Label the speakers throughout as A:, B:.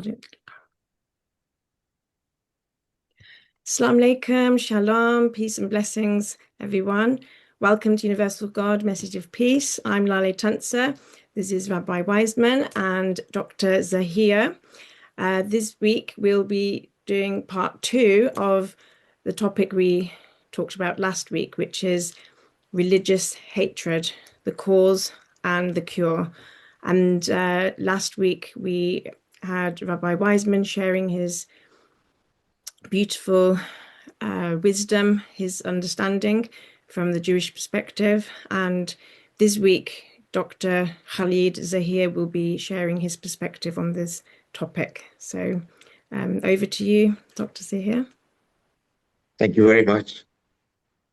A: Assalamu alaikum, shalom, peace and blessings, everyone. Welcome to Universal God, Message of Peace. I'm Lale Tunser. This is Rabbi Wiseman and Dr. Zahir. This week we'll be doing part 2 of the topic we talked about last week, which is religious hatred, the cause and the cure. And last week we had Rabbi Wiseman sharing his beautiful wisdom, his understanding from the Jewish perspective. And this week, Dr. Khalid Zahir will be sharing his perspective on this topic. So over to you, Dr. Zahir.
B: Thank you very much.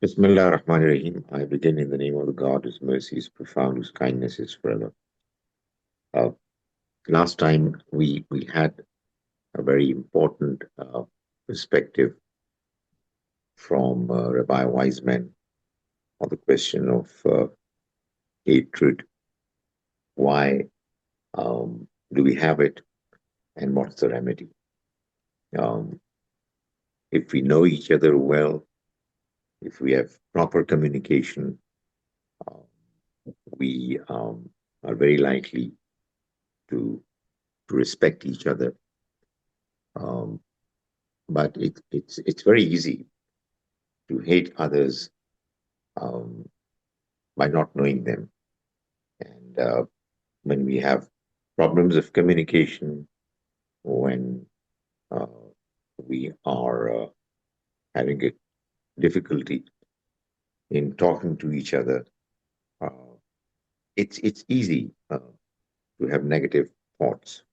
B: Bismillah ar-Rahman ar-Rahim. I begin in the name of the God whose mercy is profound, whose kindness is forever. Last time we had a very important perspective from Rabbi Wiseman on the question of hatred. Why do we have it, and what's the remedy? If we know each other well, if we have proper communication, we are very likely to respect each other. But it's very easy to hate others by not knowing them. And when we have problems of communication, when we are having a difficulty in talking to each other, it's easy to have negative thoughts.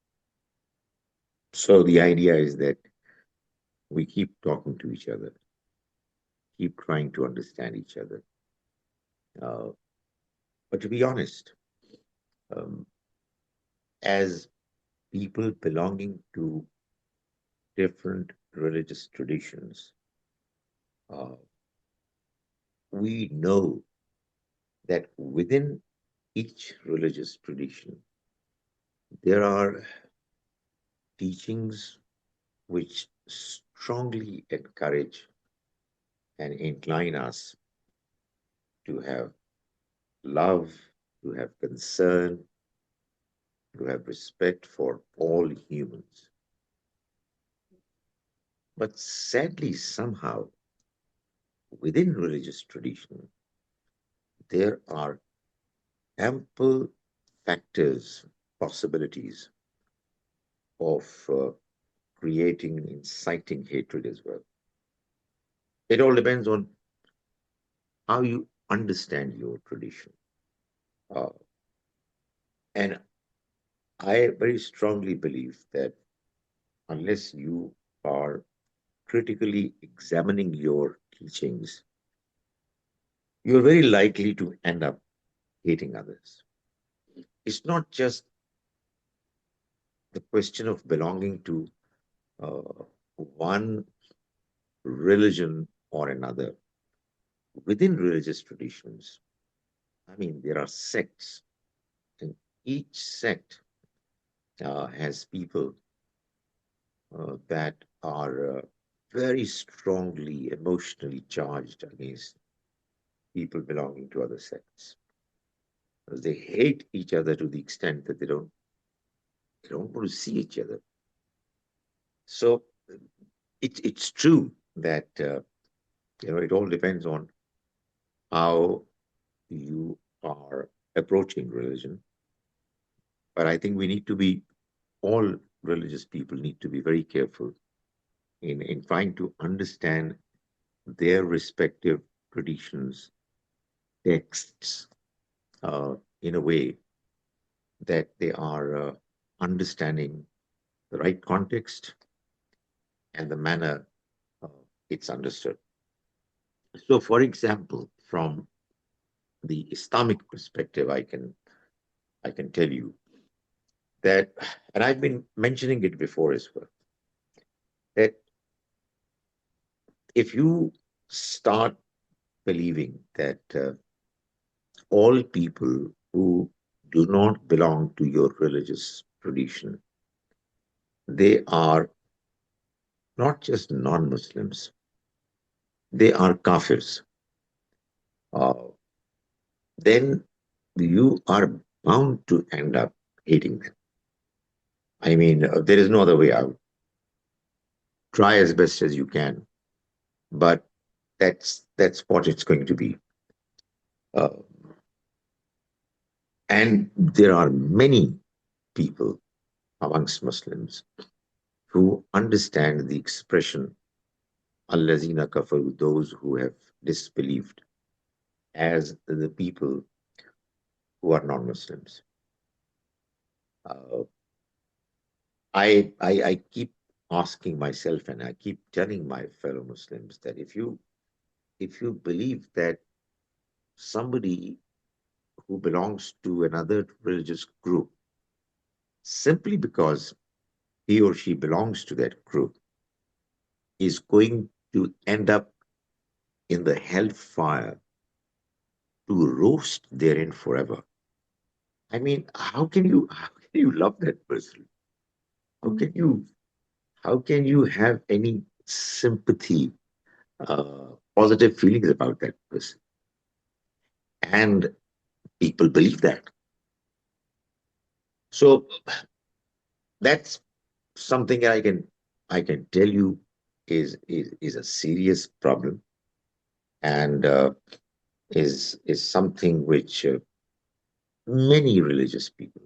B: So the idea is that we keep talking to each other, keep trying to understand each other. But to be honest, as people belonging to different religious traditions, we know that within each religious tradition, there are teachings which strongly encourage and incline us to have love, to have concern, to have respect for all humans. But sadly, somehow, within religious tradition, there are ample factors, possibilities of creating and inciting hatred as well. It all depends on how you understand your tradition. And I very strongly believe that unless you are critically examining your teachings, you're very likely to end up hating others. It's not just the question of belonging to one religion or another. Within religious traditions, I mean, there are sects, and each sect has people that are very strongly emotionally charged against people belonging to other sects. They hate each other to the extent that they don't want to see each other. So it's true that it all depends on how you are approaching religion. But I think we need to be, all religious people need to be very careful in trying to understand their respective traditions, texts, in a way that they are understanding the right context and the manner it's understood. So, for example, from the Islamic perspective, I can tell you that, and I've been mentioning it before as well, that if you start believing that all people who do not belong to your religious tradition they are not just non-Muslims, they are kafirs. Uh, then you are bound to end up hating them. I mean, there is no other way out. Try as best as you can, but that's what it's going to be. Uh, and there are many people amongst Muslims who understand the expression "Allazina kafaru," those who have disbelieved, as the people who are non-Muslims. Uh, I keep asking myself, and I keep telling my fellow Muslims that if you believe that somebody who belongs to another religious group, simply because he or she belongs to that group, is going to end up in the hellfire to roast therein forever. I mean, how can you love that person? How can you how can you have any sympathy, positive feelings about that person? And people believe that. So that's something I can tell you is a serious problem, and is something which many religious people,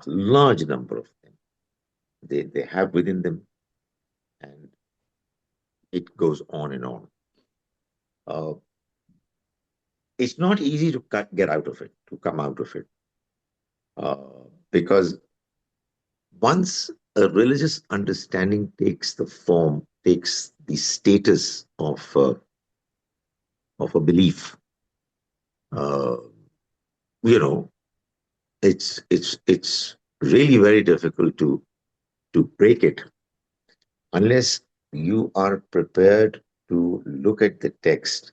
B: a large number of them, they have within them, and it goes on and on. Uh, it's not easy to get out of it, to come out of it, because once a religious understanding takes the status of a belief, uh, you know, it's really very difficult to break it unless you are prepared to look at the text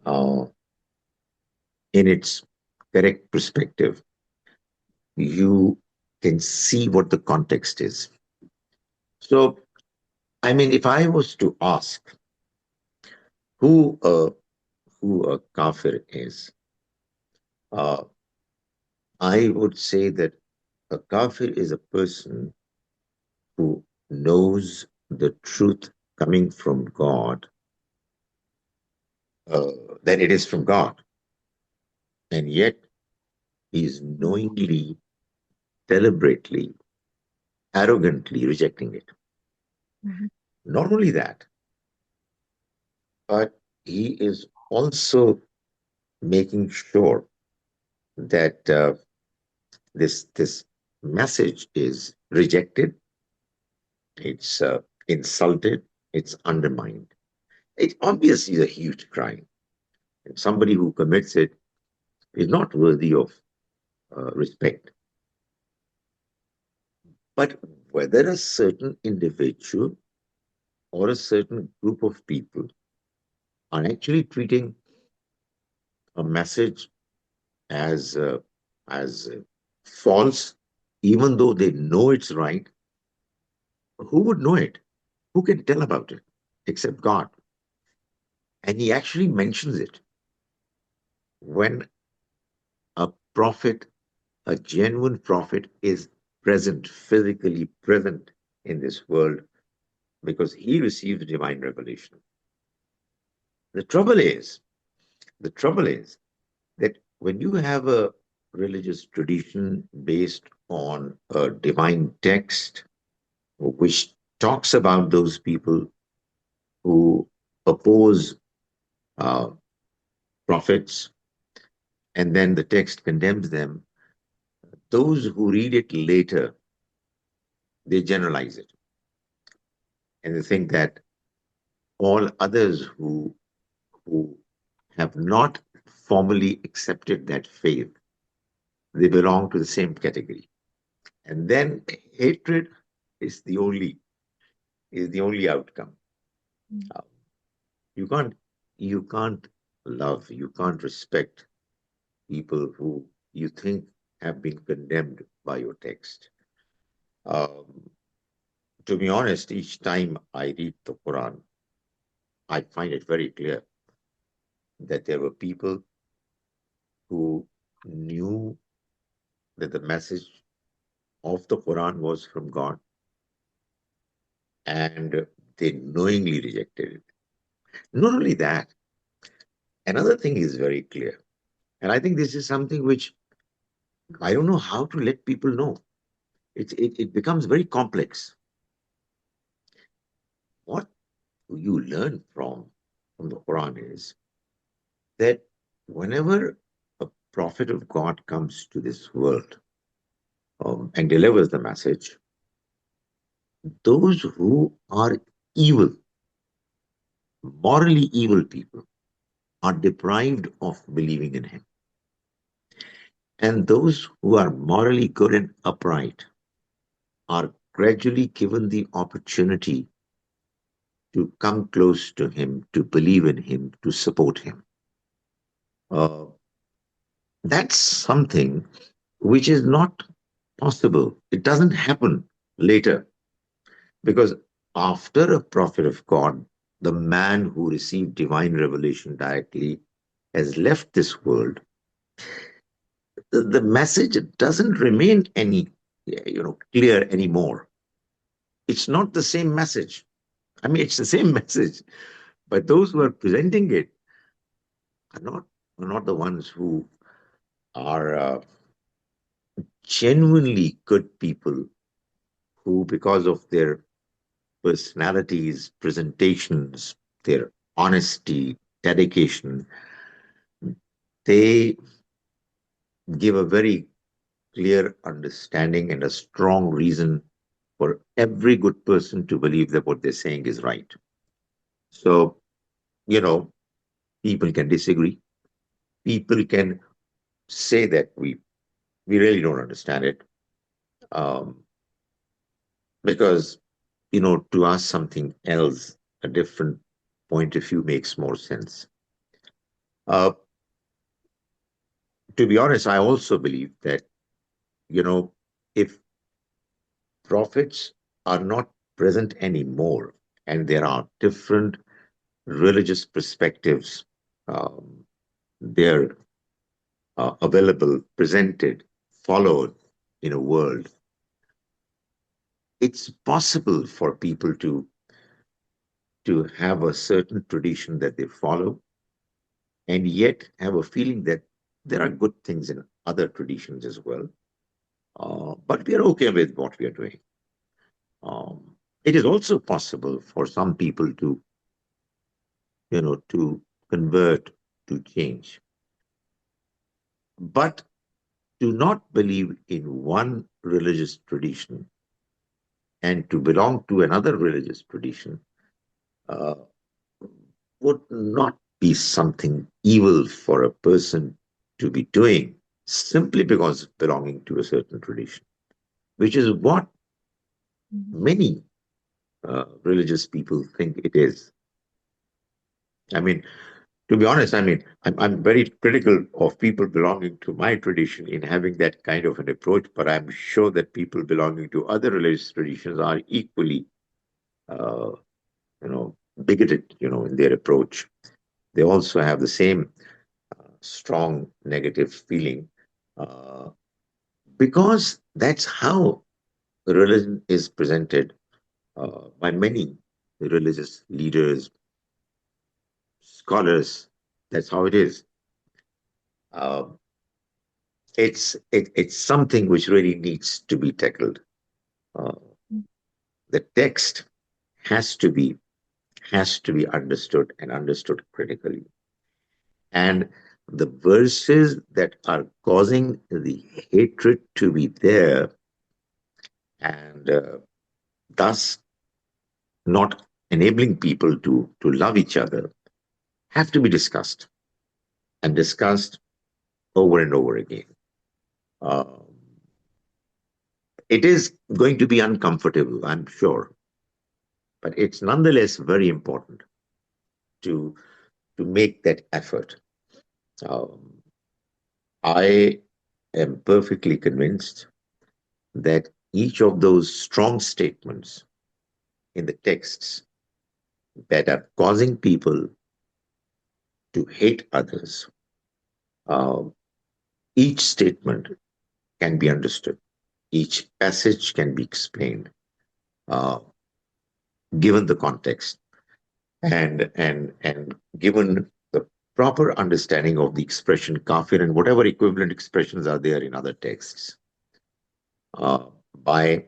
B: uh, in its correct perspective. You can see what the context is. So, I mean, if I was to ask who uh, who a kafir is, uh, I would say that a kafir is a person who knows the truth coming from God, uh, that it is from God, and yet he is knowingly, deliberately, arrogantly rejecting it.
A: Mhm.
B: Not only that, but he is also making sure that this message is rejected, it's insulted, it's undermined. It obviously is a huge crime. And somebody who commits it is not worthy of respect. But whether a certain individual or a certain group of people are actually treating a message as false, even though they know it's right, who would know it? Who can tell about it except God? And he actually mentions it when a prophet, a genuine prophet, is present, physically present in this world because he receives divine revelation. The trouble is, the trouble is that when you have a religious tradition based on a divine text which talks about those people who oppose uh, prophets, and then the text condemns them, those who read it later, they generalize it. And they think that all others who have not formally accepted that faith, they belong to the same category. And then hatred is the only outcome. Uh, You can't you can't love, you can't respect people who you think have been condemned by your text. Um, To be honest, each time I read the Quran, I find it very clear that there were people who knew that the message of the Quran was from God, and they knowingly rejected it. Not only that, another thing is very clear. And I think this is something which I don't know how to let people know. It becomes very complex. What you learn from the Quran is that whenever a prophet of God comes to this world and delivers the message, those who are evil, morally evil people, are deprived of believing in him. And those who are morally good and upright are gradually given the opportunity to come close to him, to believe in him, to support him. Uh, that's something which is not possible. It doesn't happen later because after a prophet of God, the man who received divine revelation directly has left this world. The message doesn't remain any clear anymore. It's not the same message. I mean, it's the same message, but those who are presenting it are not the ones who are genuinely good people who, because of their personalities, presentations, their honesty, dedication, they give a very clear understanding and a strong reason for every good person to believe that what they're saying is right. So, you know, people can disagree. People can say that we really don't understand it um, because to us something else, a different point of view makes more sense. Uh, to be honest, I also believe that if prophets are not present anymore and there are different religious perspectives, um, they're available, presented, followed in a world, it's possible for people to have a certain tradition that they follow and yet have a feeling that there are good things in other traditions as well. But we are okay with what we are doing. It is also possible for some people to convert, to change, but to not believe in one religious tradition and to belong to another religious tradition uh, would not be something evil for a person to be doing simply because of belonging to a certain tradition, which is what many religious people think it is. I mean, to be honest, I'm very critical of people belonging to my tradition in having that kind of an approach, but I'm sure that people belonging to other religious traditions are equally, uh, bigoted, in their approach. They also have the same strong negative feeling uh, because that's how religion is presented by many religious leaders, scholars. That's how it is. Uh, it's something which really needs to be tackled. Uh, the text has to be understood and understood critically, and the verses that are causing the hatred to be there and thus not enabling people to love each other have to be discussed and discussed over and over again. Um, it is going to be uncomfortable, I'm sure, but it's nonetheless very important to make that effort. Um, I am perfectly convinced that each of those strong statements in the texts that are causing people to hate others, uh, each statement can be understood, each passage can be explained, uh, given the context and given the proper understanding of the expression kafir and whatever equivalent expressions are there in other texts, uh, by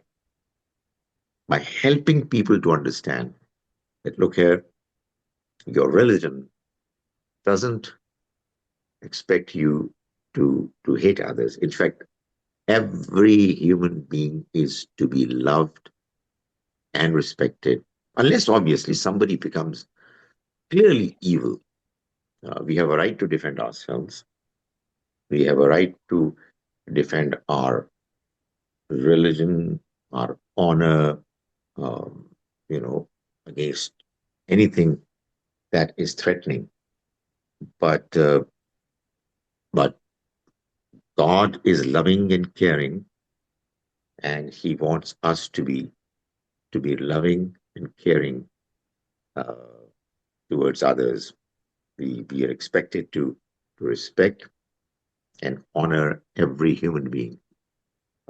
B: by helping people to understand that look here, your religion doesn't expect you to hate others. In fact, every human being is to be loved and respected, unless obviously somebody becomes clearly evil. We have a right to defend ourselves. We have a right to defend our religion, our honor, um, you know, against anything that is threatening. But but God is loving and caring, and He wants us to be loving and caring uh, towards others. We are expected to respect and honor every human being.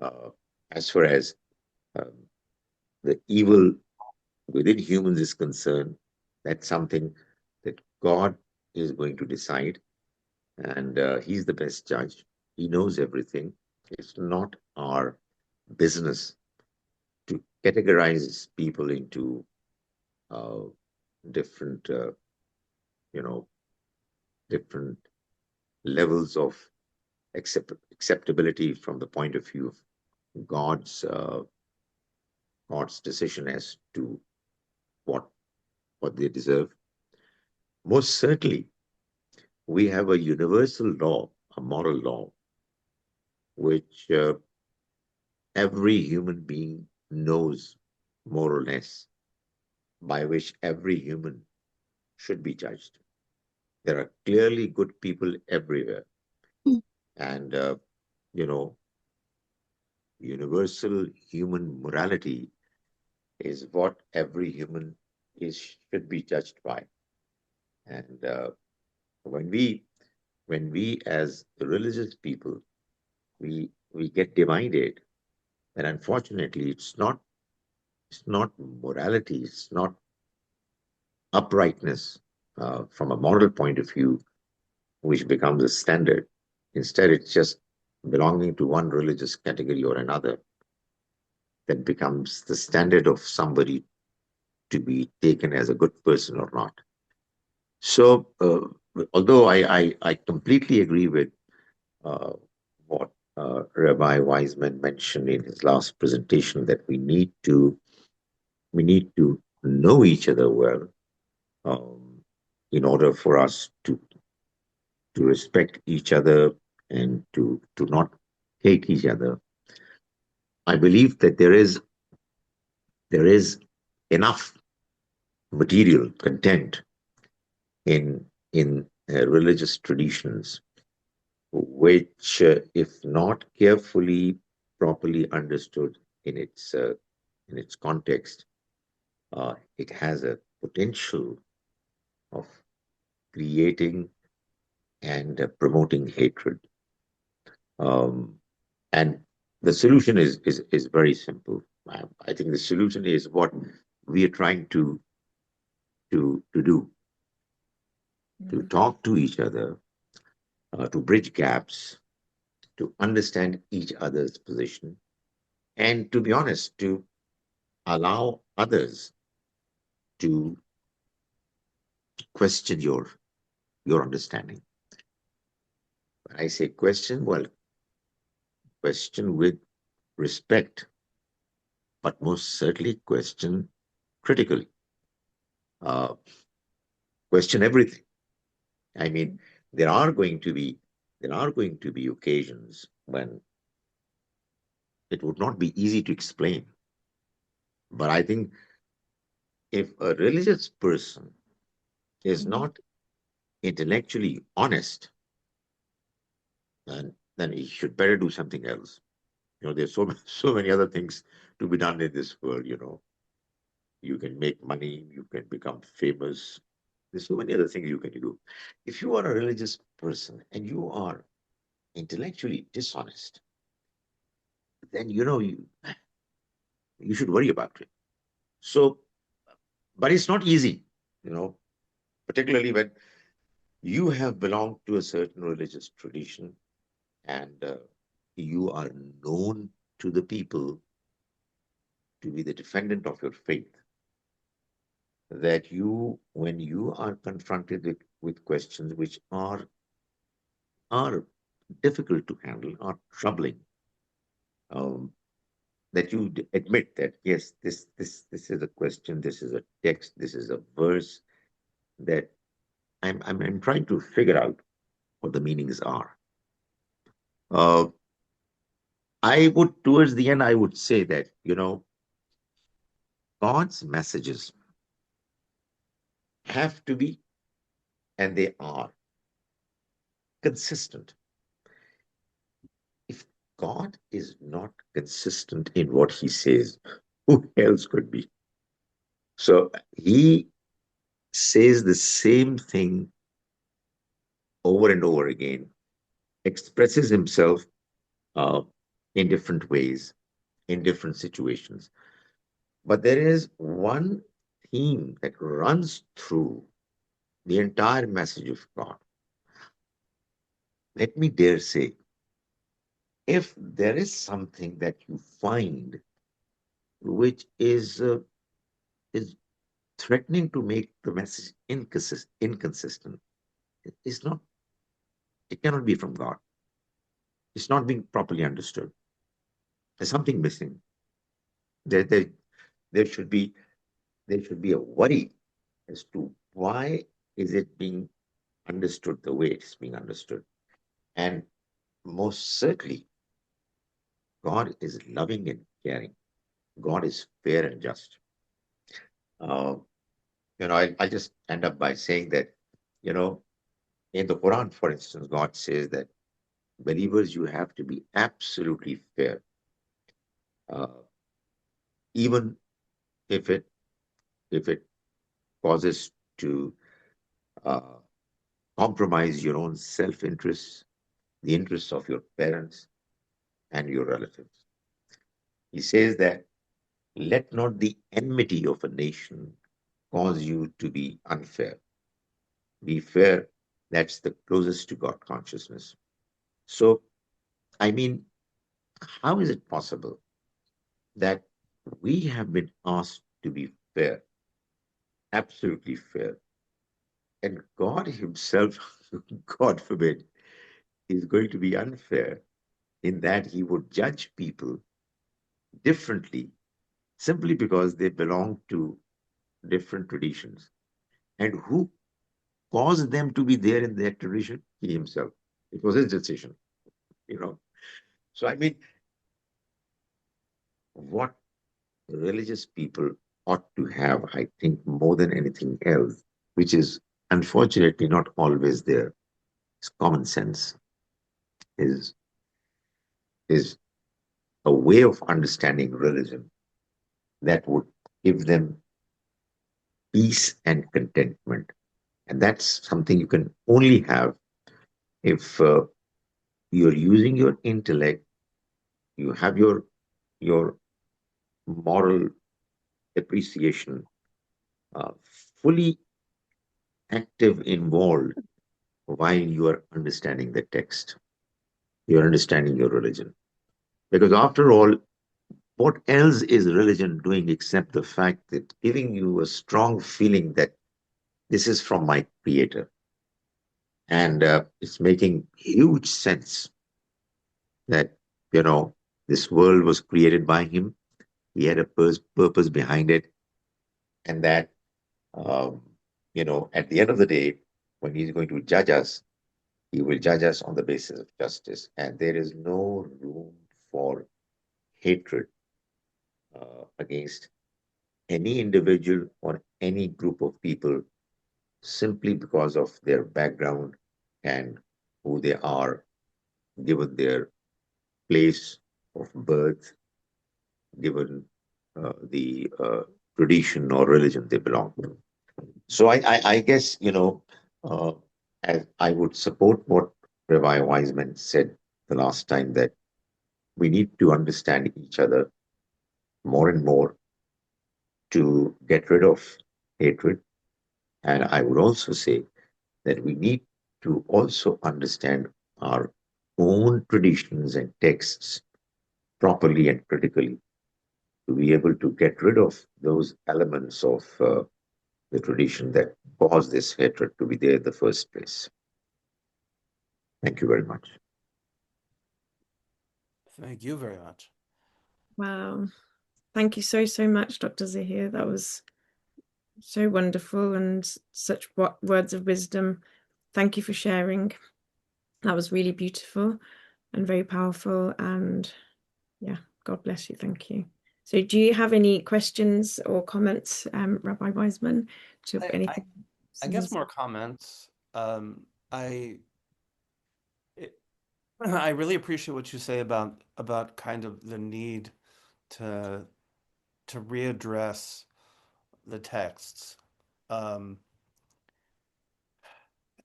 B: Uh, as far as um, the evil within humans is concerned, that's something that God is going to decide, and He's the best judge. He knows everything. It's not our business to categorize people into uh, different, you know, different levels of acceptability from the point of view of God's decision as to what what they deserve. Most certainly, we have a universal law, a moral law, which every human being knows more or less, by which every human should be judged. There are clearly good people everywhere, and you know, universal human morality is what every human is should be judged by. And when we when we as religious people we get divided, and unfortunately, it's not morality, it's not uprightness from a moral point of view which becomes a standard. Instead, it's just belonging to one religious category or another that becomes the standard of somebody to be taken as a good person or not. So, although I completely agree with uh, what Rabbi Wiseman mentioned in his last presentation, that we need to know each other well, um, in order for us to respect each other and to not hate each other. I believe that there is enough material content in religious traditions which, if not carefully, properly understood in its context, it has a potential of creating and promoting hatred. Um, and the solution is very simple. I think the solution is what we are trying to do, to talk to each other, to bridge gaps, to understand each other's position, and to be honest, to allow others to question your understanding. When I say question, well, question with respect, but most certainly question critically. Uh, question everything. I mean, there are going to be there are going to be occasions when it would not be easy to explain. But I think if a religious person is not intellectually honest, then he should better do something else. There's so so many other things to be done in this world. You can make money, you can become famous. There's so many other things you can do. If you are a religious person and you are intellectually dishonest, then you should worry about it. So, but it's not easy, you know, particularly when you have belonged to a certain religious tradition and you are known to the people to be the defendant of your faith. That when you are confronted with questions which are difficult to handle, are troubling, um, that you admit that yes, this is a question, this is a text, this is a verse that I'm trying to figure out what the meanings are. Uh, I would towards the end I would say that God's messages have to be, and they are, consistent. If God is not consistent in what he says, who else could be? So he says the same thing over and over again, expresses himself uh, in different ways, in different situations. But there is one theme that runs through the entire message of God. Let me dare say, if there is something that you find which is threatening to make the message inconsistent, it's not. It cannot be from God. It's not being properly understood. There's something missing. There, there, there should be a worry as to why is it being understood the way it's being understood. And most certainly, God is loving and caring. God is fair and just. Uh, I just end up by saying that, you know, in the Quran, for instance, God says that believers, you have to be absolutely fair, uh, even if it causes to uh, compromise your own self-interest, the interests of your parents and your relatives. He says that let not the enmity of a nation cause you to be unfair. Be fair. That's the closest to God consciousness. So, I mean, how is it possible that we have been asked to be fair, absolutely fair, and God Himself, God forbid, is going to be unfair in that He would judge people differently simply because they belong to different traditions? And who caused them to be there in that tradition? He Himself. It was His decision, you know. So, I mean, what religious people ought to have, I think, more than anything else, which is unfortunately not always there, is common sense, is is a way of understanding religion that would give them peace and contentment. And that's something you can only have if you're using your intellect, you have your moral appreciation uh, fully active, involved while you are understanding the text, you're understanding your religion. Because after all, what else is religion doing except the fact that giving you a strong feeling that this is from my creator? And it's making huge sense that, this world was created by him. He had a purpose behind it. And that, um, at the end of the day, when he's going to judge us, he will judge us on the basis of justice. And there is no room for hatred against any individual or any group of people simply because of their background and who they are, given their place of birth, given the tradition or religion they belong to. So I guess, uh, as I would support what Rabbi Wiseman said the last time, that we need to understand each other more and more to get rid of hatred. And I would also say that we need to also understand our own traditions and texts properly and critically to be able to get rid of those elements of the tradition that caused this hatred to be there in the first place. Thank you very much.
C: Thank you very much.
A: Wow. Thank you so, so much, Dr. Zahir. That was so wonderful and such words of wisdom. Thank you for sharing. That was really beautiful and very powerful. And yeah, God bless you. Thank you. So, do you have any questions or comments, Rabbi Wiseman, to
C: I, I,
A: anything
C: I guess more comments. I it, I really appreciate what you say about kind of the need to readdress the texts. Um,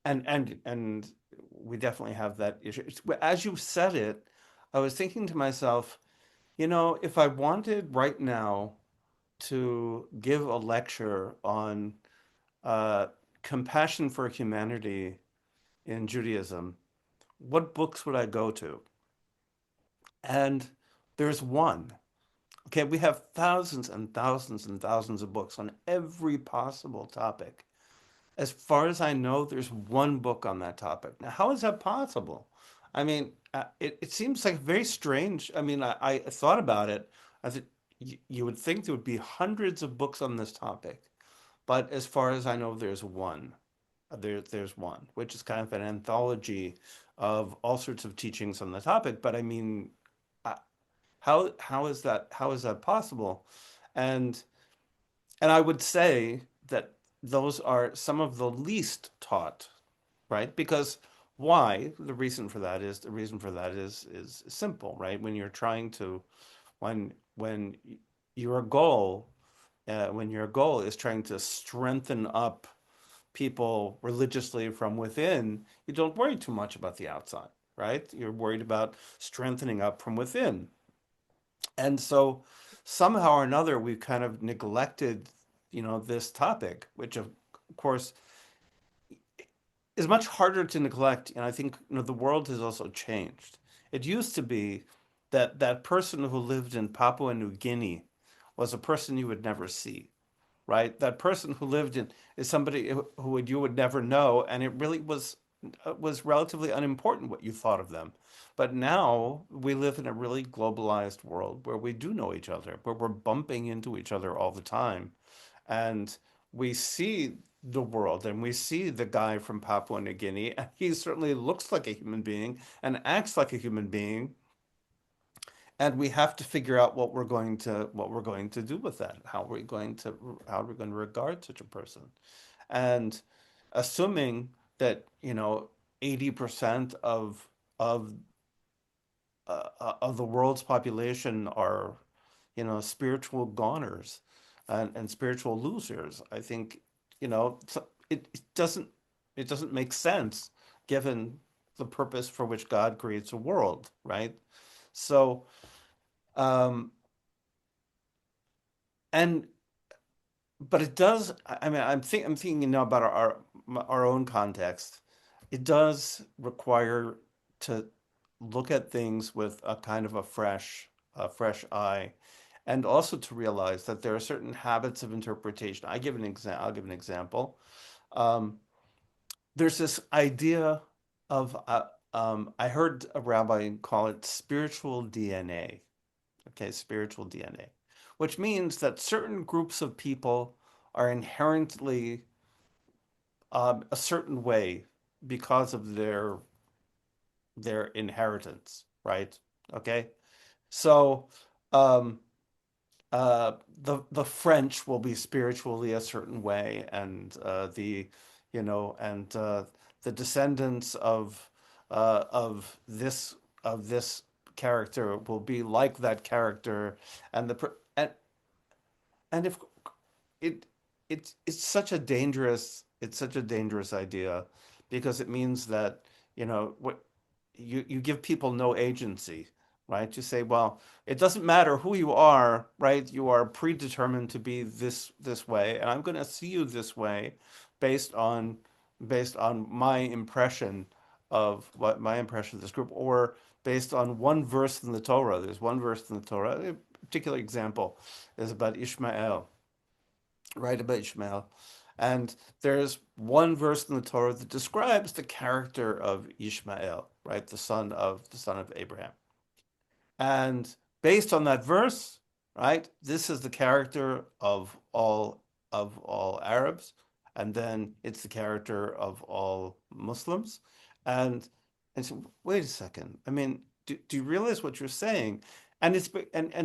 C: and we definitely have that issue. As you said it, I was thinking to myself, if I wanted right now to give a lecture on uh, compassion for humanity in Judaism, what books would I go to? And there's one. Okay, we have thousands and thousands and thousands of books on every possible topic. As far as I know, there's one book on that topic. Now, how is that possible? I mean, it seems like very strange. I mean, I thought about it. I said, you would think there would be hundreds of books on this topic, but as far as I know, there's one. There's one, which is kind of an anthology of all sorts of teachings on the topic. But I mean, uh, how is that possible? And and I would say that those are some of the least taught, right? Because why? The reason for that is simple, right? When your goal when your goal is trying to strengthen up people religiously from within, you don't worry too much about the outside, right? You're worried about strengthening up from within. And so somehow or another, we've kind of neglected, this topic, which of course is much harder to neglect. And I think, the world has also changed. It used to be that that person who lived in Papua New Guinea was a person you would never see, right? That person who lived in is somebody you would never know, and it really was relatively unimportant what you thought of them. But now we live in a really globalized world where we do know each other, where we're bumping into each other all the time, and we see the world and we see the guy from Papua New Guinea, and he certainly looks like a human being and acts like a human being, and we have to figure out what we're going to do with that. How are we going to regard such a person? And assuming that 80% of of the world's population are spiritual goners and spiritual losers, I think it doesn't make sense given the purpose for which God creates a world, right? So um, and but it does. I mean, I'm thinking now about our own context. It does require to look at things with a kind of a fresh eye, and also to realize that there are certain habits of interpretation. I'll give an example. Um, there's this idea of I heard a rabbi call it spiritual DNA. Okay, spiritual DNA, which means that certain groups of people are inherently a certain way because of their inheritance, right? Okay, so um, the French will be spiritually a certain way, and the descendants of this character will be like that character, and the and if it it's such a dangerous idea because it means that, what you give people no agency, right? You say, well, it doesn't matter who you are, right? You are predetermined to be this way, and I'm going to see you this way based on my impression of this group, or based on one verse in the Torah. There's one verse in the Torah. A particular example is about Ishmael, right? About Ishmael. And there's one verse in the Torah that describes the character of Ishmael, right? The son of Abraham. And based on that verse, right, this is the character of all Arabs, and then it's the character of all Muslims. And so, wait a second. I mean, do you realize what you're saying? And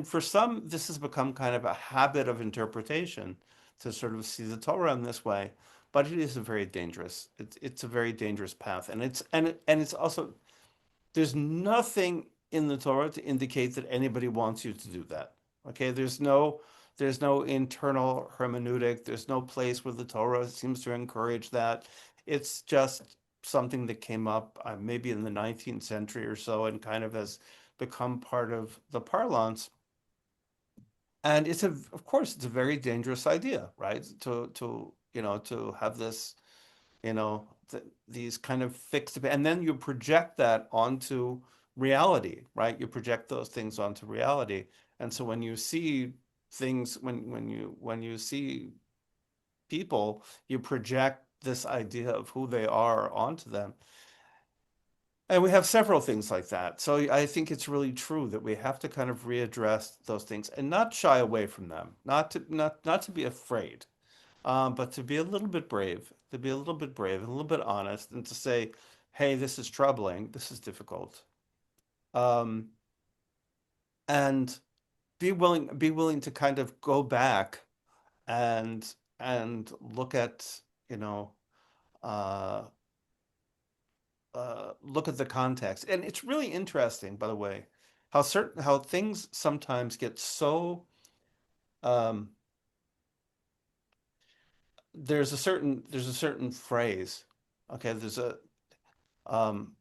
C: for some, this has become kind of a habit of interpretation to sort of see the Torah in this way. But it is a very dangerous. It's a very dangerous path, and it's also, there's nothing in the Torah to indicate that anybody wants you to do that. Okay, there's no internal hermeneutic. There's no place where the Torah seems to encourage that. It's just something that came up maybe in the 19th century or so, and kind of has become part of the parlance. And of course, it's a very dangerous idea, right? To have this, these kind of fixed, and then you project that onto reality, right? You project those things onto reality. And so when you see things, when you see people, you project this idea of who they are onto them. And we have several things like that. So I think it's really true that we have to kind of readdress those things and not shy away from them, not to be afraid, but to be a little bit brave, and a little bit honest, and to say, "Hey, this is troubling. This is difficult," um, and be willing to kind of go back and look at, you know uh, look at the context. And it's really interesting, by the way, how things sometimes get so, um, there's a certain phrase. Okay, there's a um,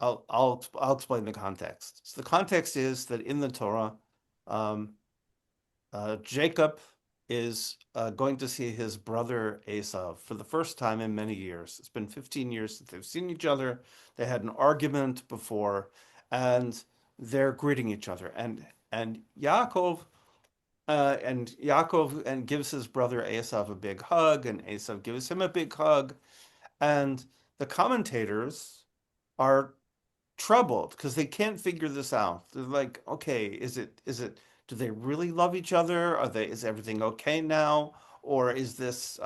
C: I'll explain the context. So the context is that in the Torah, um, Jacob is going to see his brother Esav for the first time in many years. It's been 15 years since they've seen each other. They had an argument before, and they're greeting each other. And Yaakov gives his brother Esav a big hug, and Esav gives him a big hug. And the commentators are troubled because they can't figure this out. They're like, okay, do they really love each other? Is everything okay now? Or is this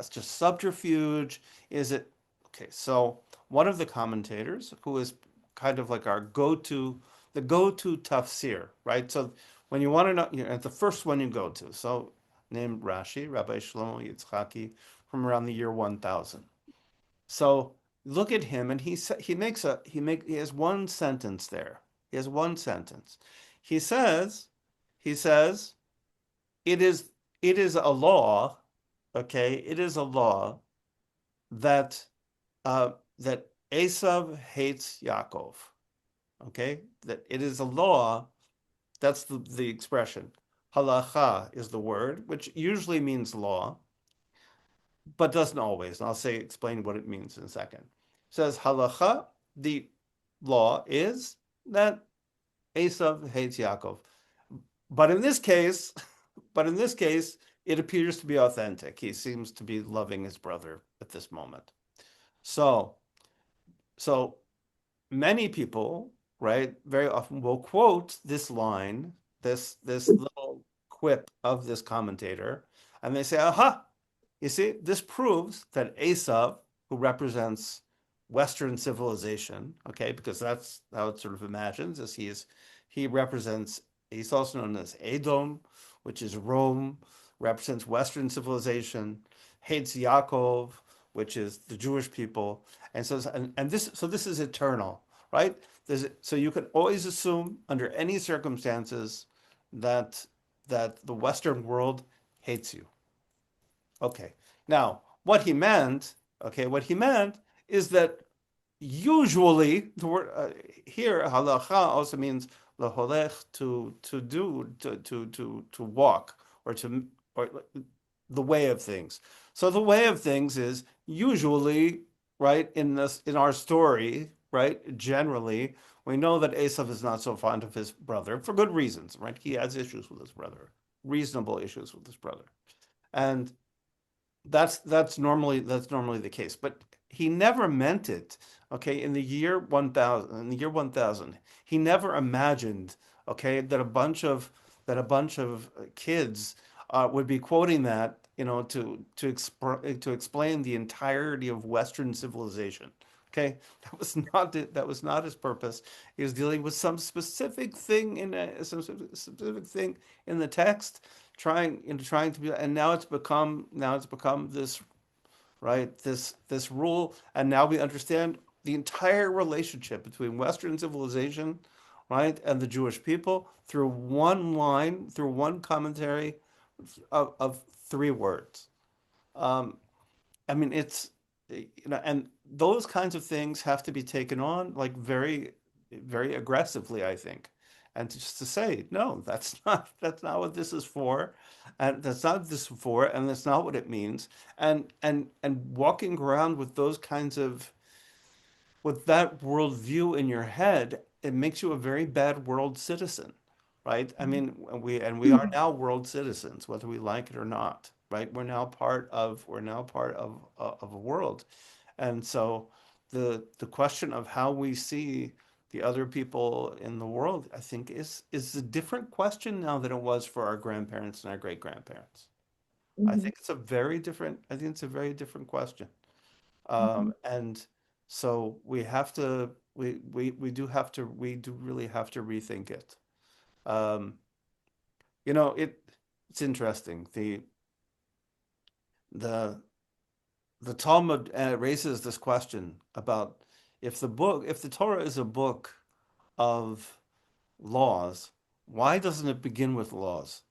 C: just subterfuge? Is it okay? So one of the commentators, who is kind of like the go-to tafsir, right? So when you want to know, the first one you go to, so named Rashi, Rabbi Shlomo Yitzchaki, from around the year 1000. So look at him, and he has one sentence there. He has one sentence. He says, he says, it is a law, okay? It is a law that that Esav hates Yaakov, okay? That it is a law. That's the expression. Halacha is the word, which usually means law, but doesn't always. And I'll explain what it means in a second. It says halacha, the law is that Esav hates Yaakov. But in this case, it appears to be authentic. He seems to be loving his brother at this moment. So, so many people, right, very often will quote this line, this little quip of this commentator, and they say, "Aha! You see, this proves that Esav, who represents Western civilization, okay, because that's how it sort of imagines, he represents, he's also known as Edom, which is Rome, represents Western civilization, hates Yaakov, which is the Jewish people, and this is eternal, right? So you can always assume under any circumstances that the Western world hates you. Okay. Now, what he meant is that usually the word here halacha also means laholech, to walk, or the way of things. So the way of things is usually, right, in our story, right, generally we know that Esav is not so fond of his brother for good reasons, right? He has issues with his brother, reasonable issues with his brother. And that's normally the case, but he never meant it. Okay, in the year 1000, he never imagined, okay, that a bunch of kids would be quoting that, to explain the entirety of Western civilization. Okay, that was not his purpose. He was dealing with some specific thing some specific thing in the text, trying to be, and now it's become this, right, this rule, and now we understand the entire relationship between Western civilization, right, and the Jewish people through one line, through one commentary of 3 words. um, I mean, and those kinds of things have to be taken on like very, very aggressively, I think. And just to say, no, that's not what this is for, and that's not what this is for, and that's not what it means. And walking around with those kinds of with that worldview in your head, it makes you a very bad world citizen, right? I mean, we are now world citizens, whether we like it or not, right? We're now part of a world, and so the question of how we see the other people in the world, I think, is a different question now than it was for our grandparents and our great grandparents. I think it's a very different question. And so we do really have to rethink it. Um, you know, it's interesting. The the Talmud raises this question about if the Torah is a book of laws, why doesn't it begin with laws?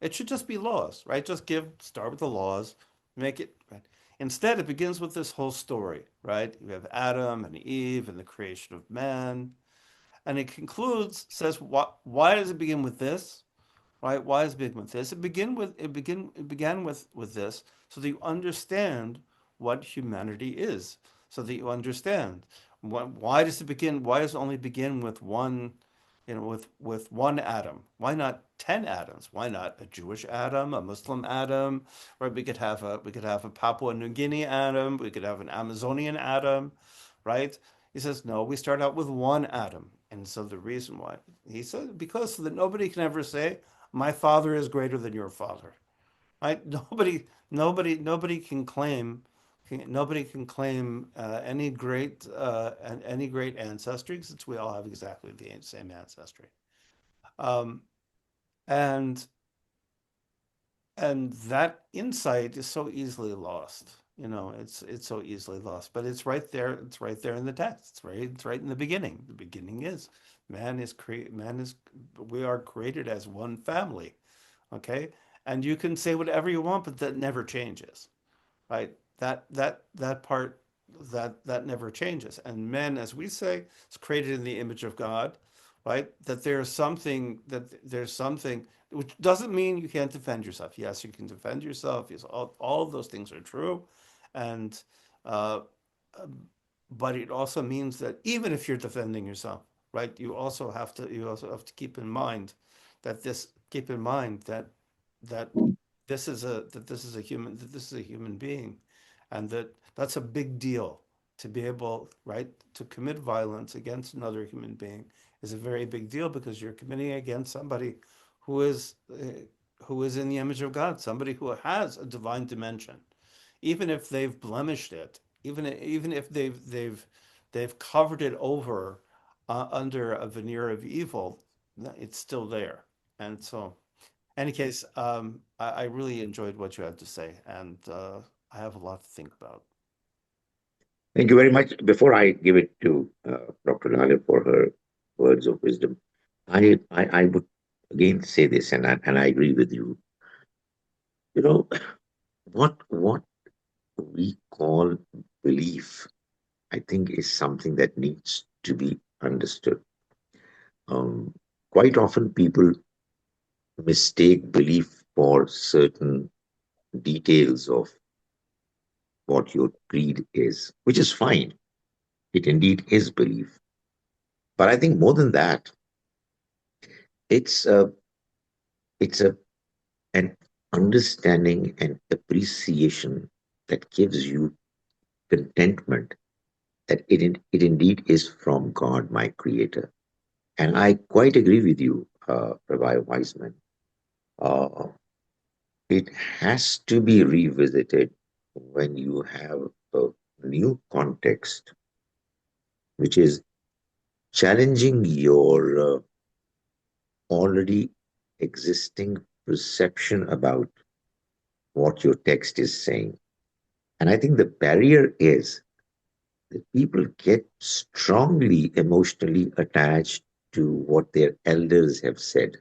C: It should just be laws, right? Start with the laws, make it right. Instead, it begins with this whole story, right? You have Adam and Eve and the creation of man, and it says, why does it begin with this? Right? Why does it begin with this? It began with this so that you understand what humanity is, so that you understand why does it begin? Why does it only begin with one, with one Adam? Why not 10 Adams? Why not a Jewish Adam, a Muslim Adam, right? We could have a Papua New Guinea Adam, we could have an Amazonian Adam, right? He says, no, we start out with one Adam. And so the reason why, he said, because so that nobody can ever say, my father is greater than your father, right? Nobody can claim, any great ancestry, since we all have exactly the same ancestry. Um, and and that insight is so easily lost. It's so easily lost, but it's right there. It's right there in the text. It's right in the beginning. The beginning is we are created as one family. Okay, and you can say whatever you want, but that never changes, right? That part, that never changes. And man, as we say, is created in the image of God, right? There's something, which doesn't mean you can't defend yourself. Yes, you can defend yourself. Yes, all of those things are true, and uh, but it also means that even if you're defending yourself, right, you also have to keep in mind that that this is a human being, and that's a big deal. To be able, right, to commit violence against another human being is a very big deal, because you're committing against somebody who is in the image of God, somebody who has a divine dimension, even if they've blemished it, even if they've covered it over under a veneer of evil, it's still there. And so, any case, I really enjoyed what you had to say, and I have a lot to think about.
B: Thank you very much. Before I give it to Dr. Lale for her words of wisdom, I would again say this, and I agree with you. You know, what we call belief, I think, is something that needs to be understood. Um, Quite often, people mistake belief for certain details of what your creed is, which is fine. It indeed is belief. But I think more than that, it's a it's an understanding and appreciation that gives you contentment that it indeed is from God, my creator. And I quite agree with you, Rabbi Weissman. Uh, it has to be revisited when you have a new context, which is challenging your already existing perception about what your text is saying. And I think the barrier is that people get strongly emotionally attached to what their elders have said.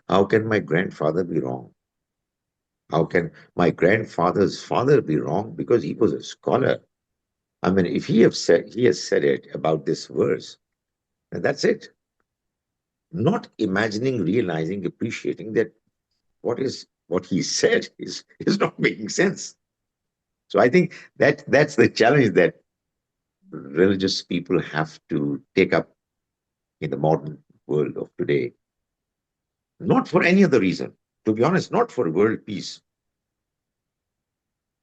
B: How can my grandfather be wrong? How can my grandfather's father be wrong? Because he was a scholar. I mean, if he has said it about this verse, then that's it. Not imagining, realizing, appreciating that what he said is not making sense. So I think that's the challenge that religious people have to take up in the modern world of today. Not for any other reason. To be honest, not for world peace.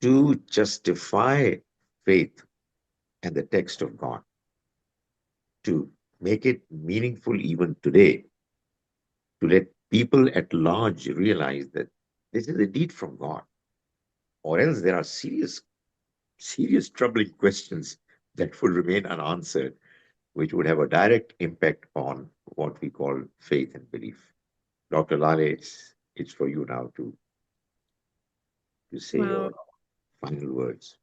B: To justify faith and the text of God, to make it meaningful even today, to let people at large realize that this is a deed from God, or else there are serious troubling questions that will remain unanswered, which would have a direct impact on what we call faith and belief. Dr. Lale, it's for you now to say
A: Wow.
B: your final words.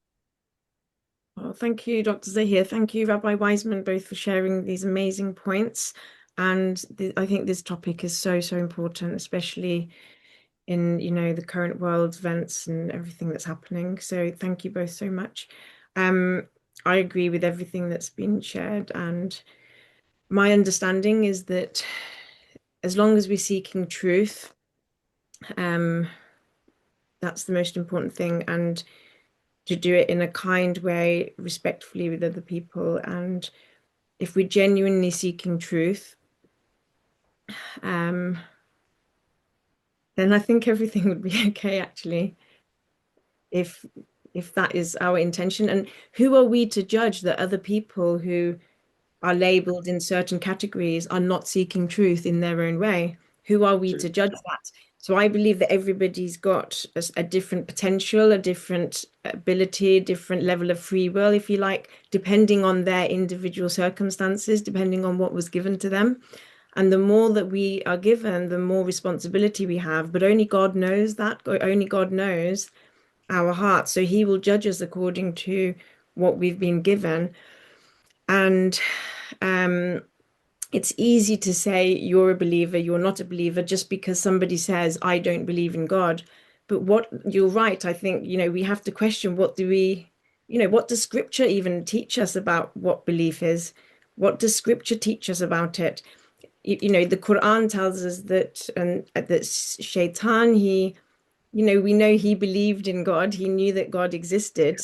A: Well, thank you, Dr. Zahir. Thank you, Rabbi Wiseman, both for sharing these amazing points. And I think this topic is so, so important, especially in, the current world events and everything that's happening. So thank you both so much. I agree with everything that's been shared. And my understanding is that as long as we're seeking truth, um, that's the most important thing. And to do it in a kind way, respectfully with other people. And if we're genuinely seeking truth, um, then I think everything would be okay, actually, if if that is our intention. And who are we to judge that other people who are labeled in certain categories are not seeking truth in their own way? Who are we to judge that? So I believe that everybody's got a different potential, a different ability, a different level of free will, if you like, depending on their individual circumstances, depending on what was given to them. And the more that we are given, the more responsibility we have. But only God knows that. Only God knows our hearts. So he will judge us according to what we've been given. And it's easy to say you're a believer, you're not a believer, just because somebody says, I don't believe in God. But what you're right, I think, we have to question what does scripture even teach us about what belief is? What does scripture teach us about it? The Quran tells us that Shaitan, we know he believed in God, he knew that God existed,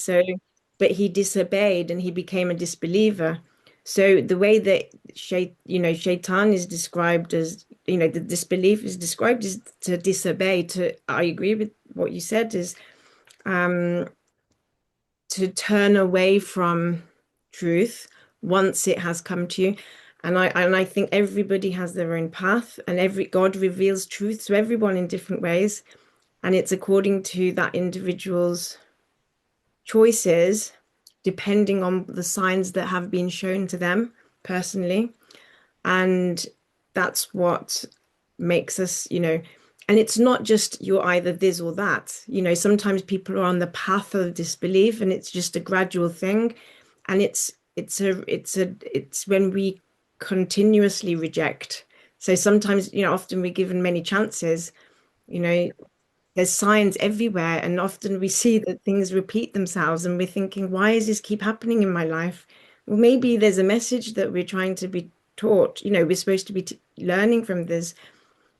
A: but he disobeyed and he became a disbeliever. So the way that Shaitan is described as, the disbelief is described as to disobey. I agree with what you said, is to turn away from truth once it has come to you. And I think everybody has their own path, and every God reveals truth to everyone in different ways, and it's according to that individual's choices, depending on the signs that have been shown to them personally. And that's what makes us, and it's not just you're either this or that. Sometimes people are on the path of disbelief and it's just a gradual thing. And it's when we continuously reject. So sometimes, often we're given many chances, you know, there's signs everywhere, and often we see that things repeat themselves, and we're thinking, why does this keep happening in my life? Well, maybe there's a message that we're trying to be taught. We're supposed to be learning from this.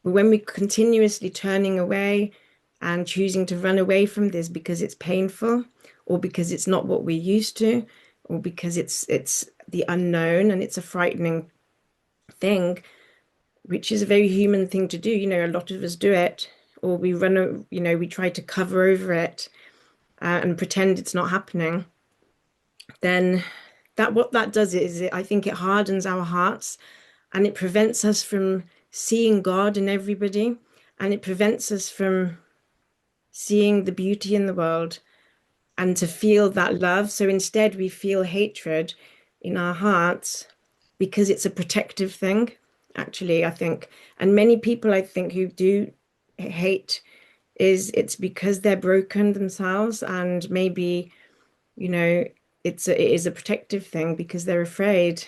A: But when we're continuously turning away and choosing to run away from this because it's painful, or because it's not what we're used to, or because it's the unknown and it's a frightening thing, which is a very human thing to do. A lot of us do it, or we try to cover over it and pretend it's not happening. Then what that does is I think it hardens our hearts, and it prevents us from seeing God in everybody, and it prevents us from seeing the beauty in the world and to feel that love. So instead, we feel hatred in our hearts because it's a protective thing, actually, I think. And many people, I think, who do hate, it's because they're broken themselves, and maybe, it is a protective thing because they're afraid,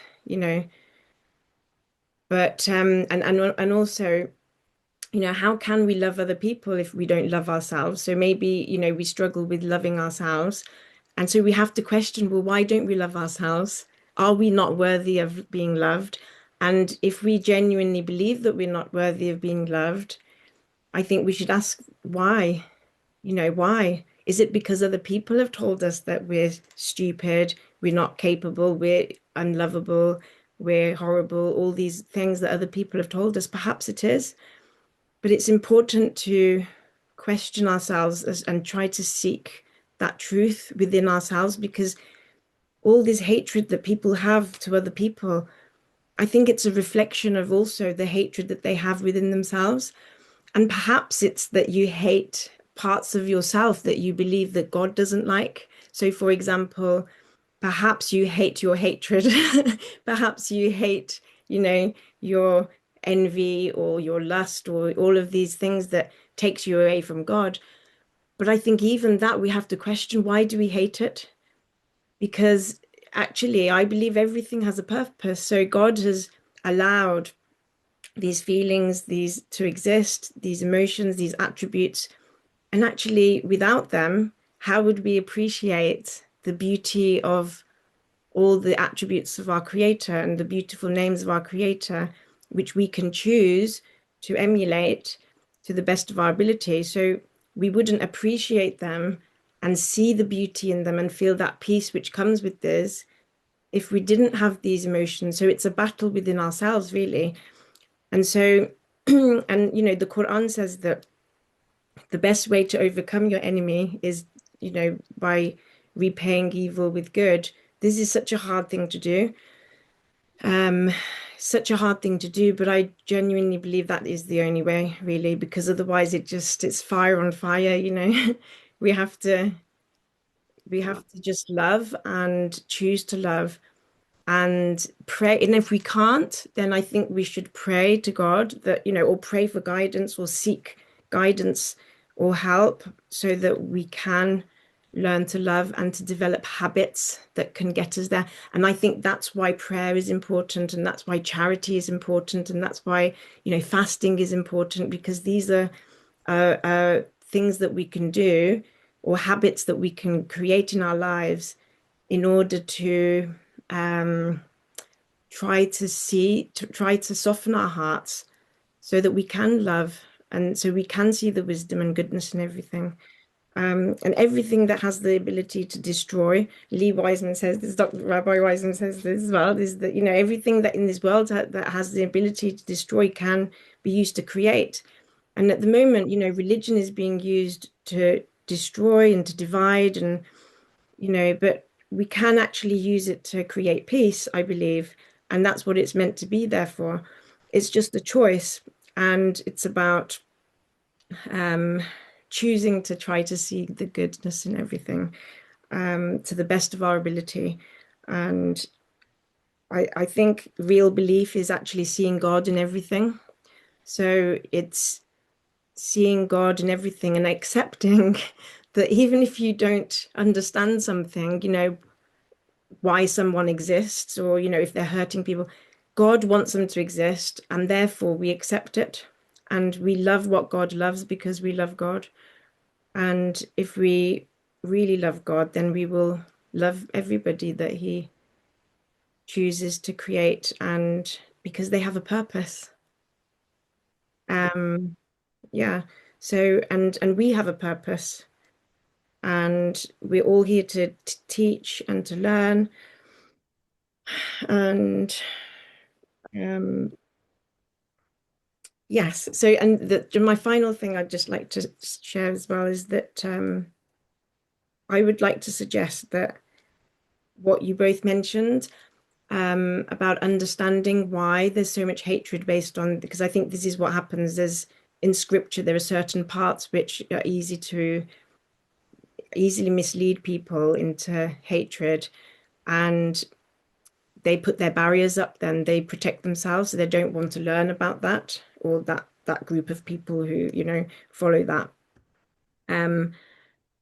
A: but and also, how can we love other people if we don't love ourselves? So maybe, we struggle with loving ourselves. And so we have to question, well, why don't we love ourselves? Are we not worthy of being loved? And if we genuinely believe that we're not worthy of being loved, I think we should ask why. Why? Is it because other people have told us that we're stupid, we're not capable, we're unlovable, we're horrible, all these things that other people have told us? Perhaps it is. But it's important to question ourselves and try to seek that truth within ourselves, because all this hatred that people have to other people, I think it's a reflection of also the hatred that they have within themselves. And perhaps it's that you hate parts of yourself that you believe that God doesn't like. So, for example, perhaps you hate your hatred. Perhaps you hate, your envy or your lust or all of these things that takes you away from God. But I think even that we have to question, why do we hate it? Because actually, I believe everything has a purpose. So God has allowed these feelings, these to exist, these emotions, these attributes. And actually, without them, how would we appreciate the beauty of all the attributes of our Creator and the beautiful names of our Creator, which we can choose to emulate to the best of our ability? So we wouldn't appreciate them and see the beauty in them and feel that peace which comes with this if we didn't have these emotions. So it's a battle within ourselves, really. And so, and the Quran says that the best way to overcome your enemy is, by repaying evil with good. This is such a hard thing to do. Such a hard thing to do, but I genuinely believe that is the only way, really, because otherwise it's fire on fire, We have to just love and choose to love and pray. And if we can't, then I think we should pray to God that, or pray for guidance or seek guidance or help so that we can learn to love and to develop habits that can get us there. And I think that's why prayer is important, and that's why charity is important, and that's why, fasting is important, because these are things that we can do, or habits that we can create in our lives in order to try to soften our hearts so that we can love, and so we can see the wisdom and goodness in everything. And everything that has the ability to destroy. Lee Wiseman says this, Rabbi Wiseman says this as well, is that, everything that in this world that has the ability to destroy can be used to create. And at the moment, religion is being used to destroy and to divide, and, but we can actually use it to create peace, I believe. And that's what it's meant to be there for. It's just a choice. And it's about choosing to try to see the goodness in everything, to the best of our ability. And I think real belief is actually seeing God in everything. So it's seeing God in everything and accepting that even if you don't understand something, why someone exists, or, if they're hurting people, God wants them to exist, and therefore we accept it. And we love what God loves because we love God. And if we really love God, then we will love everybody that He chooses to create, and because they have a purpose. Um, yeah. So, and we have a purpose, and we're all here to teach and to learn. And um, yes, so and my final thing I'd just like to share as well is that I would like to suggest that what you both mentioned about understanding why there's so much hatred based on, because I think this is what happens. There's in scripture there are certain parts which are easily mislead people into hatred, and they put their barriers up, then they protect themselves, so they don't want to learn about that, or that group of people who, follow that. Um,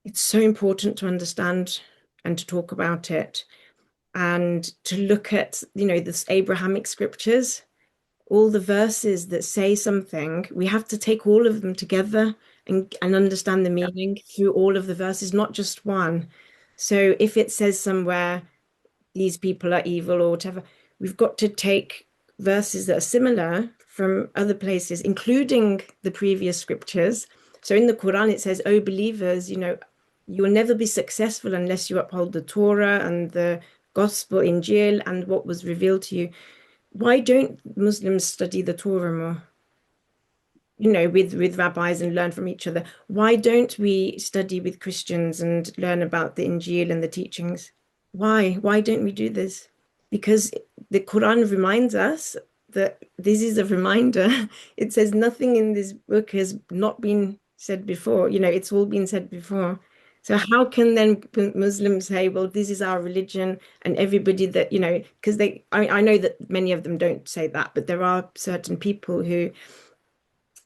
A: it's so important to understand and to talk about it, and to look at, this Abrahamic scriptures, all the verses that say something. We have to take all of them together and understand the meaning through all of the verses, not just one. So if it says somewhere these people are evil or whatever, we've got to take verses that are similar from other places, including the previous scriptures. So in the Quran, it says, "Oh, believers, you will never be successful unless you uphold the Torah and the Gospel, Injil, and what was revealed to you." Why don't Muslims study the Torah more? With rabbis and learn from each other. Why don't we study with Christians and learn about the Injil and the teachings? Why? Why don't we do this? Because the Quran reminds us that this is a reminder. It says nothing in this book has not been said before. It's all been said before. So how can then Muslims say, well, this is our religion, and everybody that, because I know that many of them don't say that, but there are certain people who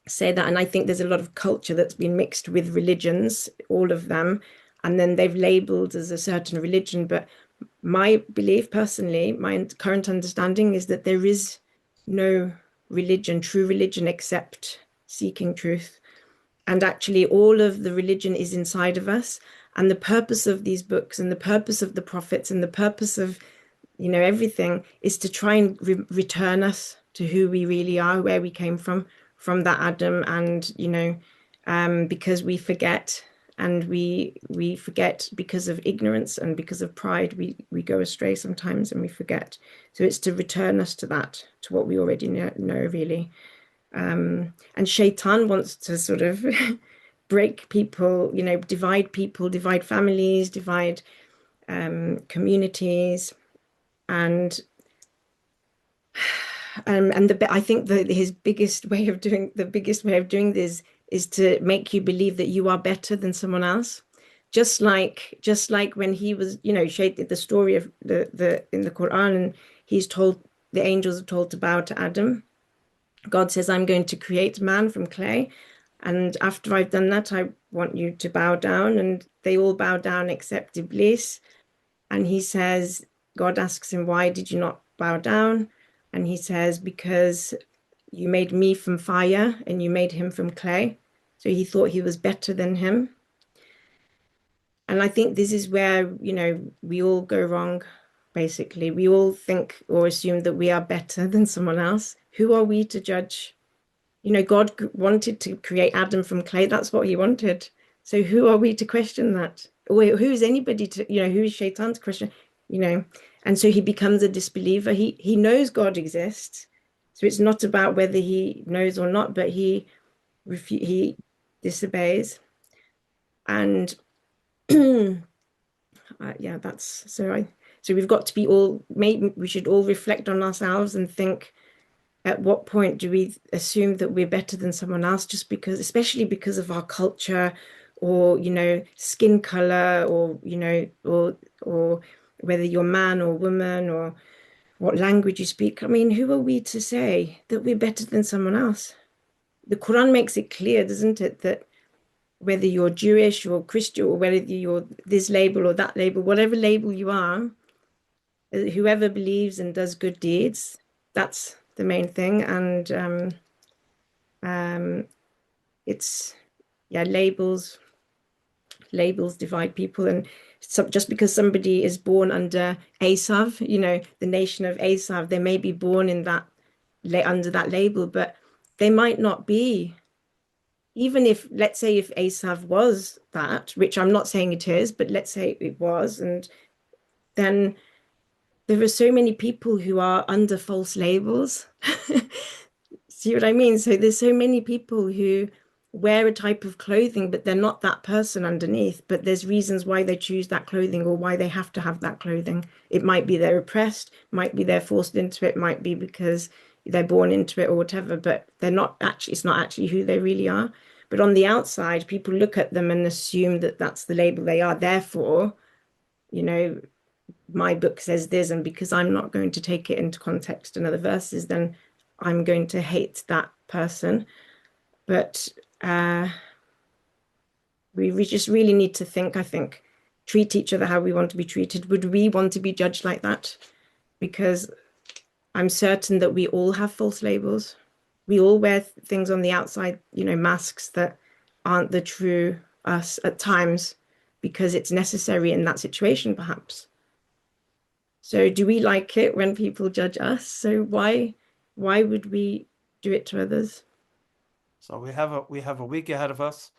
A: say that. And I think there's a lot of culture that's been mixed with religions, all of them, and then they've labeled as a certain religion. But my belief personally, my current understanding is that there is no religion, true religion, except seeking truth. And actually, all of the religion is inside of us. And the purpose of these books and the purpose of the prophets and the purpose of, everything is to try and return us to who we really are, where we came from that Adam. And, because we forget, and we forget because of ignorance and because of pride, we go astray sometimes and we forget. So it's to return us to that, to what we already know really. And Shaitan wants to sort of break people, divide families, divide communities, and I think that his biggest way of doing this is to make you believe that you are better than someone else. Just like when he was, the story of the in the Quran, and the angels are told to bow to Adam. God says, "I'm going to create man from clay, and after I've done that, I want you to bow down." And they all bow down except Iblis. And he says, God asks him, "Why did you not bow down?" And he says, "Because you made me from fire and you made him from clay." So he thought he was better than him. And I think this is where, we all go wrong, basically. We all think or assume that we are better than someone else. Who are we to judge? God wanted to create Adam from clay. That's what he wanted. So who are we to question that? Or who is anybody to, who is Shaitan to question, you know? And so he becomes a disbeliever. He knows God exists. So it's not about whether he knows or not, but he disobeys. And yeah, so we've got to be all, maybe we should all reflect on ourselves and think, at what point do we assume that we're better than someone else just because, especially because of our culture, or skin color, or or whether you're man or woman, or what language you speak? I mean, who are we to say that we're better than someone else? The Quran makes it clear, doesn't it, that whether you're Jewish or Christian, or whether you're this label or that label, whatever label you are, whoever believes and does good deeds, that's the main thing. And it's, yeah, labels. labels divide people. And just because somebody is born under Esav, the nation of Esav, they may be born in that under that label, but they might not be. Even if, let's say, if Esav was that, which I'm not saying it is, but let's say it was, and then there are so many people who are under false labels. See what I mean? So there's so many people who wear a type of clothing, but they're not that person underneath. But there's reasons why they choose that clothing or why they have to have that clothing. It might be they're oppressed, might be they're forced into it, might be because they're born into it or whatever, but they're not actually, it's not actually who they really are. But on the outside, people look at them and assume that that's the label they are. Therefore, my book says this, and because I'm not going to take it into context in other verses, then I'm going to hate that person. But we just really need to think, I think, treat each other how we want to be treated. Would we want to be judged like that? Because I'm certain that we all have false labels. We all wear things on the outside, masks that aren't the true us at times because it's necessary in that situation, perhaps. So do we like it when people judge us? So why would we do it to others?
C: So we have a week ahead of us.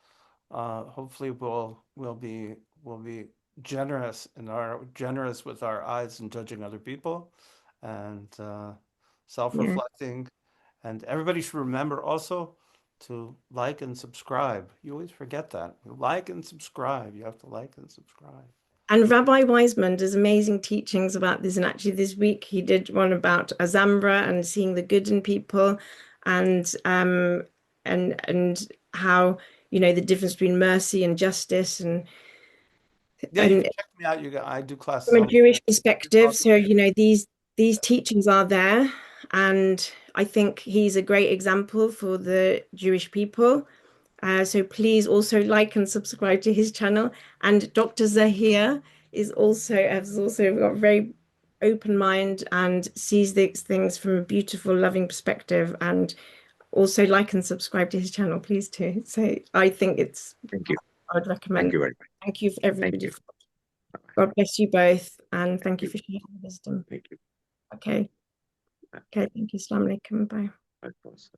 C: Hopefully we'll be generous with our eyes in judging other people, and self-reflecting. And everybody should remember also to like and subscribe. You always forget that. Like and subscribe. You have to like and subscribe.
A: And Rabbi Wiseman does amazing teachings about this. And actually, this week he did one about Azambra and seeing the good in people, and how the difference between mercy and justice, and
C: Yeah, you can check me out. I do classes
A: from a
C: on
A: Jewish perspective. So these teachings are there, and I think he's a great example for the Jewish people. So please also like and subscribe to his channel. And Dr. Zahir has also got a very open mind and sees these things from a beautiful, loving perspective. And also like and subscribe to his channel, please too. So I think
B: Thank you.
A: I would recommend.
B: Thank you very much.
A: Thank you for everybody.
B: Thank you.
A: God bless you both, and thank you for sharing your wisdom.
B: Thank you.
A: Okay. Okay. Thank you. Assalamu alaikum. Bye.
B: Of course.